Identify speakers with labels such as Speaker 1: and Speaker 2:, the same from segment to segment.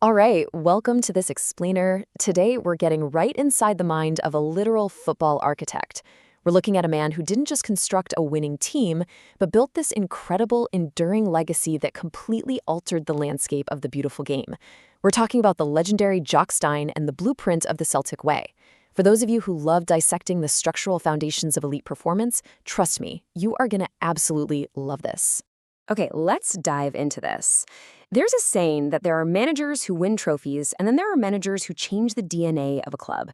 Speaker 1: All right, welcome to this explainer. Today, we're getting right inside the mind of a literal football architect. We're looking at a man who didn't just construct a winning team, but built this incredible, enduring legacy that completely altered the landscape of the beautiful game. We're talking about the legendary Jock Stein and the blueprint of the Celtic Way. For those of you who love dissecting the structural foundations of elite performance, trust me, you are going to absolutely love this.
Speaker 2: Okay, let's dive into this. There's a saying that there are managers who win trophies, and then there are managers who change the DNA of a club.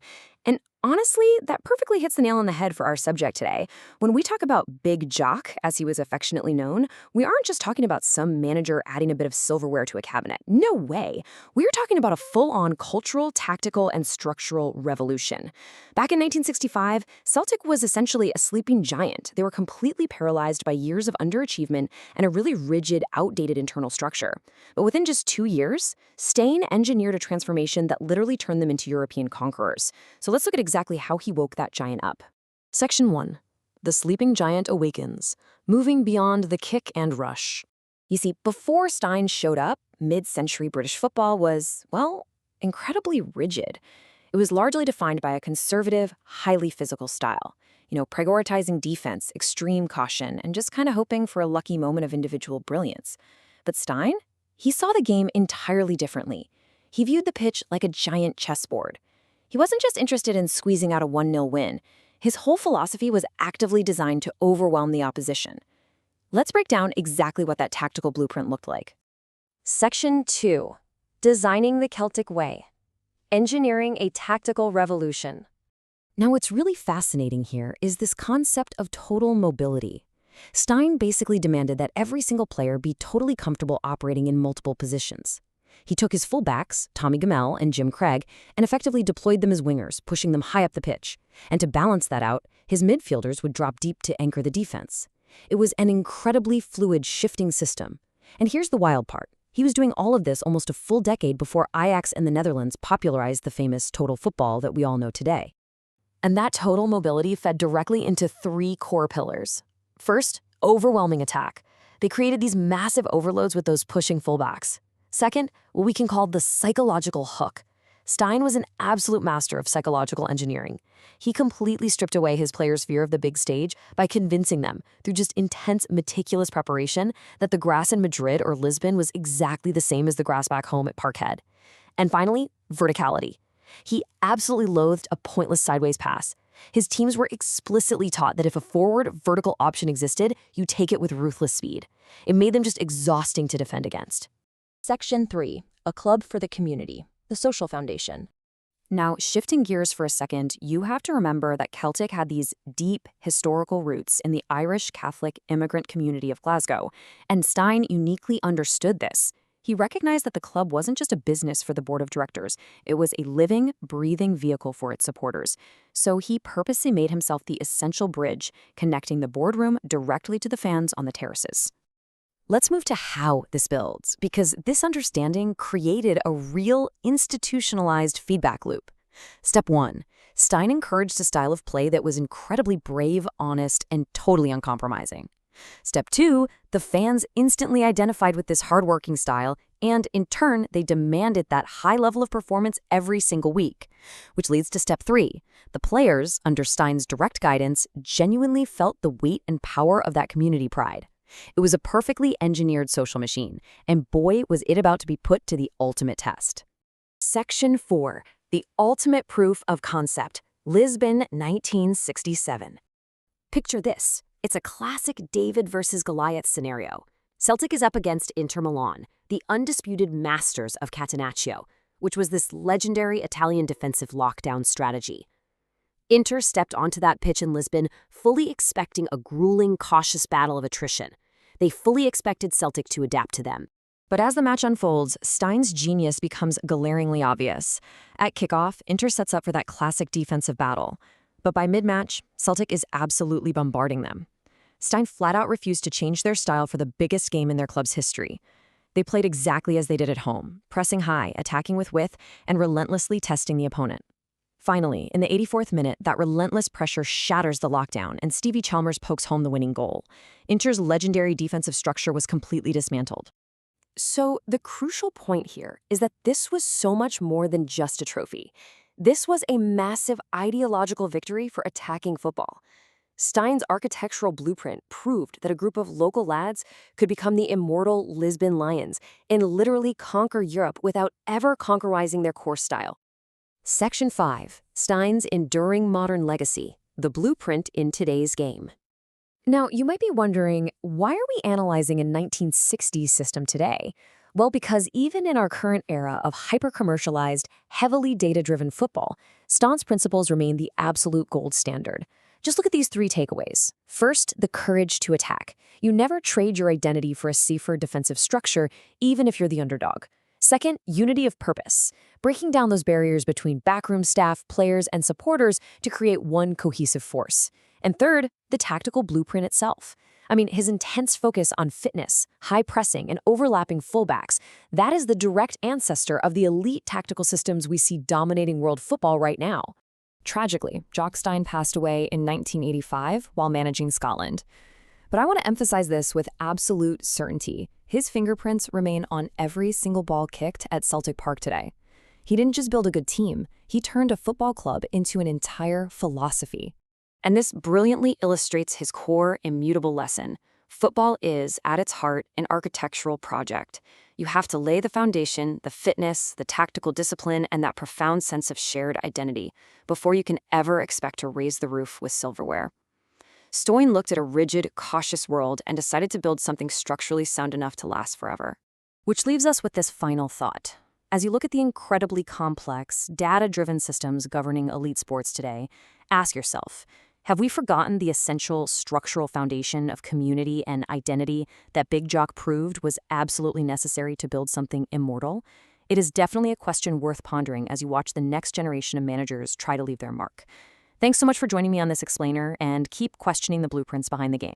Speaker 2: And honestly, that perfectly hits the nail on the head for our subject today. When we talk about Big Jock, as he was affectionately known, we aren't just talking about some manager adding a bit of silverware to a cabinet. No way. We're talking about a full-on cultural, tactical, and structural revolution. Back in 1965, Celtic was essentially a sleeping giant. They were completely paralyzed by years of underachievement and a really rigid, outdated internal structure. But within just 2 years, Stein engineered a transformation that literally turned them into European conquerors. So let's look at exactly how he woke that giant up.
Speaker 1: Section 1. The sleeping giant awakens, moving beyond the kick and rush.
Speaker 2: You see, before Stein showed up, mid-century British football was, well, incredibly rigid. It was largely defined by a conservative, highly physical style. Prioritizing defense, extreme caution, and just kind of hoping for a lucky moment of individual brilliance. But Stein? He saw the game entirely differently. He viewed the pitch like a giant chessboard. He wasn't just interested in squeezing out a 1-0 win. His whole philosophy was actively designed to overwhelm the opposition. Let's break down exactly what that tactical blueprint looked like.
Speaker 3: Section 2. Designing the Celtic Way. Engineering a tactical revolution.
Speaker 1: Now, what's really fascinating here is this concept of total mobility. Stein basically demanded that every single player be totally comfortable operating in multiple positions. He took his fullbacks, Tommy Gamel and Jim Craig, and effectively deployed them as wingers, pushing them high up the pitch. And to balance that out, his midfielders would drop deep to anchor the defense. It was an incredibly fluid, shifting system. And here's the wild part. He was doing all of this almost a full decade before Ajax and the Netherlands popularized the famous total football that we all know today. And that total mobility fed directly into 3 core pillars. First, overwhelming attack. They created these massive overloads with those pushing fullbacks. Second, what we can call the psychological hook. Stein was an absolute master of psychological engineering. He completely stripped away his players' fear of the big stage by convincing them, through just intense, meticulous preparation, that the grass in Madrid or Lisbon was exactly the same as the grass back home at Parkhead. And finally, verticality. He absolutely loathed a pointless sideways pass. His teams were explicitly taught that if a forward vertical option existed, you take it with ruthless speed. It made them just exhausting to defend against.
Speaker 3: Section 3. A club for the community. The social foundation.
Speaker 2: Now, shifting gears for a second, you have to remember that Celtic had these deep historical roots in the Irish Catholic immigrant community of Glasgow, and Stein uniquely understood this. He recognized that the club wasn't just a business for the board of directors, it was a living, breathing vehicle for its supporters. So he purposely made himself the essential bridge, connecting the boardroom directly to the fans on the terraces.
Speaker 1: Let's move to how this builds, because this understanding created a real institutionalized feedback loop. Step 1. Stein encouraged a style of play that was incredibly brave, honest, and totally uncompromising. Step 2, the fans instantly identified with this hardworking style, and in turn, they demanded that high level of performance every single week. Which leads to Step 3. The players, under Stein's direct guidance, genuinely felt the weight and power of that community pride. It was a perfectly engineered social machine, and boy, was it about to be put to the ultimate test. Section 4. The ultimate proof of concept. Lisbon, 1967. Picture this. It's a classic David versus Goliath scenario. Celtic is up against Interchange, the undisputed masters of Catenaccio, which was this legendary Italian defensive lockdown strategy. Inter stepped onto that pitch in Lisbon, fully expecting a grueling, cautious battle of attrition. They fully expected Celtic to adapt to them. But as the match unfolds, Stein's genius becomes glaringly obvious. At kickoff, Inter sets up for that classic defensive battle. But by mid-match, Celtic is absolutely bombarding them. Stein flat-out refused to change their style for the biggest game in their club's history. They played exactly as they did at home, pressing high, attacking with width, and relentlessly testing the opponent. Finally, in the 84th minute, that relentless pressure shatters the lockdown, and Stevie Chalmers pokes home the winning goal. Inter's legendary defensive structure was completely dismantled.
Speaker 2: So the crucial point here is that this was so much more than just a trophy. This was a massive ideological victory for attacking football. Stein's architectural blueprint proved that a group of local lads could become the immortal Lisbon Lions and literally conquer Europe without ever compromising their core style. Section 5. Stein's Enduring Modern Legacy, the Blueprint in Today's Game.
Speaker 3: Now, you might be wondering, why are we analyzing a 1960s system today? Well, because even in our current era of hyper-commercialized, heavily data-driven football, Stein's principles remain the absolute gold standard. Just look at these 3 takeaways. First, the courage to attack. You never trade your identity for a safer defensive structure, even if you're the underdog. Second, unity of purpose, breaking down those barriers between backroom staff, players, and supporters to create one cohesive force. And third, the tactical blueprint itself. I mean, his intense focus on fitness, high pressing, and overlapping fullbacks, that is the direct ancestor of the elite tactical systems we see dominating world football right now.
Speaker 1: Tragically, Jock Stein passed away in 1985 while managing Scotland. But I want to emphasize this with absolute certainty. His fingerprints remain on every single ball kicked at Celtic Park today. He didn't just build a good team, he turned a football club into an entire philosophy.
Speaker 2: And this brilliantly illustrates his core, immutable lesson. Football is, at its heart, an architectural project. You have to lay the foundation, the fitness, the tactical discipline, and that profound sense of shared identity before you can ever expect to raise the roof with silverware. Stein looked at a rigid, cautious world and decided to build something structurally sound enough to last forever.
Speaker 1: Which leaves us with this final thought. As you look at the incredibly complex, data-driven systems governing elite sports today, ask yourself, have we forgotten the essential structural foundation of community and identity that Big Jock proved was absolutely necessary to build something immortal? It is definitely a question worth pondering as you watch the next generation of managers try to leave their mark. Thanks so much for joining me on this explainer, and keep questioning the blueprints behind the game.